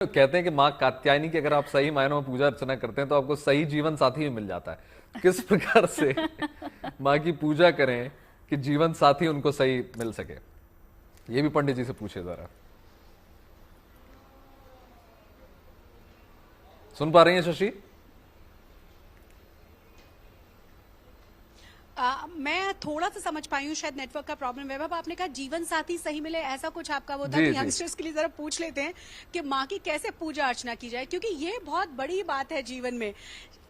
कहते हैं कि माँ कात्यायनी की अगर आप सही मायनों में पूजा अर्चना करते हैं तो आपको सही जीवन साथी भी मिल जाता है। किस प्रकार से माँ की पूजा करें कि जीवन साथी उनको सही मिल सके, ये भी पंडित जी से पूछे जरा। सुन पा रही हैं शशि? मैं थोड़ा सा समझ पाई हूँ, शायद नेटवर्क का प्रॉब्लम है। वैभव, आपने कहा जीवन साथी सही मिले, ऐसा कुछ आपका वो था जी, कि जी। यंगस्टर्स के लिए जरा पूछ लेते हैं कि माँ की कैसे पूजा अर्चना की जाए, क्योंकि ये बहुत बड़ी बात है जीवन में।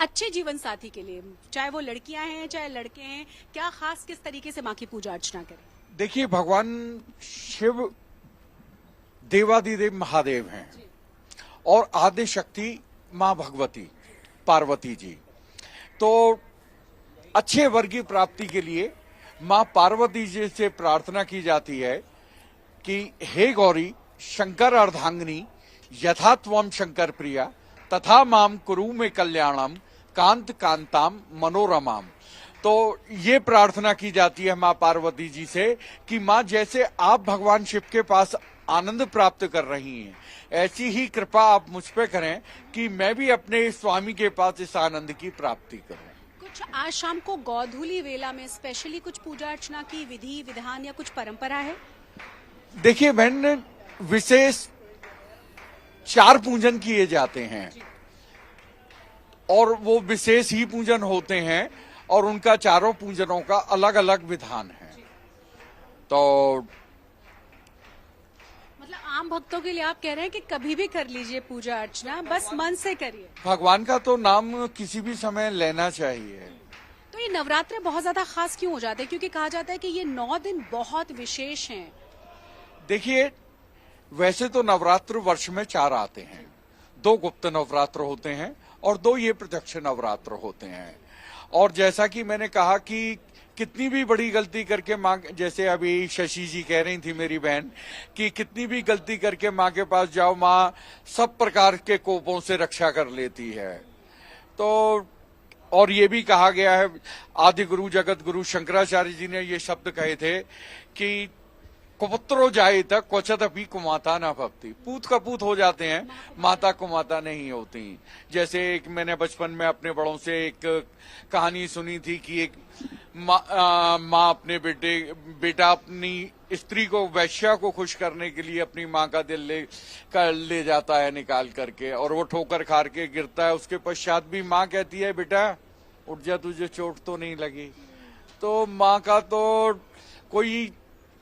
अच्छे जीवन साथी के लिए, चाहे वो लड़कियां हैं चाहे लड़के हैं, क्या खास किस तरीके से माँ की पूजा अर्चना करें? देखिए, भगवान शिव देवादिदेव महादेव हैं और आदि शक्ति माँ भगवती पार्वती जी। तो अच्छे वर की प्राप्ति के लिए माँ पार्वती जी से प्रार्थना की जाती है कि हे गौरी शंकर अर्धांगिनी यथा त्वम शंकर प्रिया तथा माम कुरु में कल्याणम कांत कांताम मनोरमाम। तो ये प्रार्थना की जाती है माँ पार्वती जी से कि माँ, जैसे आप भगवान शिव के पास आनंद प्राप्त कर रही हैं, ऐसी ही कृपा आप मुझ पे करें कि मैं भी अपने स्वामी के पास इस आनंद की प्राप्ति करूं। कुछ आज शाम को गौधूली वेला में स्पेशली कुछ पूजा अर्चना की विधि विधान या कुछ परंपरा है? देखिए बहन, विशेष 4 पूजन किए जाते हैं और वो विशेष ही पूजन होते हैं और उनका चारों पूजनों का अलग अलग विधान है। तो मतलब आम भक्तों के लिए आप कह रहे हैं कि कभी भी कर लीजिए पूजा अर्चना, बस मन से करिए। भगवान का तो नाम किसी भी समय लेना चाहिए। तो ये नवरात्रे बहुत ज्यादा खास क्यों हो जाते हैं? क्योंकि कहा जाता है कि ये 9 दिन बहुत विशेष हैं। देखिए, वैसे तो नवरात्र वर्ष में 4 आते हैं। 2 गुप्त नवरात्र होते हैं और 2 ये प्रत्यक्ष नवरात्र होते हैं। और जैसा कि मैंने कहा कि कितनी भी बड़ी गलती करके माँ, जैसे अभी शशि जी कह रही थी मेरी बहन, कि कितनी भी गलती करके माँ के पास जाओ, माँ सब प्रकार के कोपों से रक्षा कर लेती है। तो और ये भी कहा गया है, आदि गुरु जगत गुरु शंकराचार्य जी ने ये शब्द कहे थे कि कुपुत्रो जाए तक क्वचत अपनी कुमाता ना भक्ति। पूत का पूत हो जाते हैं, माता कुमाता नहीं होती। जैसे एक मैंने बचपन में अपने बड़ों से एक कहानी सुनी थी कि एक माँ अपने बेटा अपनी स्त्री को, वैश्या को खुश करने के लिए अपनी माँ का दिल ले जाता है निकाल करके, और वो ठोकर खार के गिरता है। उसके पश्चात भी माँ कहती है, बेटा उठ जा, तुझे चोट तो नहीं लगी। तो माँ का तो कोई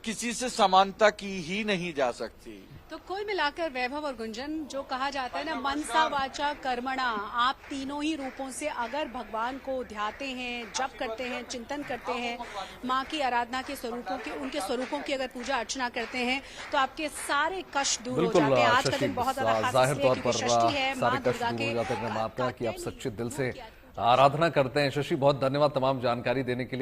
किसी से समानता की ही नहीं जा सकती। तो कुल मिलाकर वैभव और गुंजन, जो कहा जाता है ना, मनसा वाचा कर्मणा, आप तीनों ही रूपों से अगर भगवान को ध्याते हैं, जप करते हैं, चिंतन करते हैं, माँ की आराधना के स्वरूपों की, उनके स्वरूपों की अगर पूजा अर्चना करते हैं, तो आपके सारे कष्ट दूर हो जाते हैं। आज का दिन बहुत ज्यादा खास जाहिर इसलिए तौर पर क्योंकि षष्ठी है, सारे माँ कष्ट दुर्गा दूर हो जाते हैं। मैं मानता हूं कि आप के सच्चे दिल से आराधना करते हैं। शशि, बहुत धन्यवाद तमाम जानकारी देने के लिए।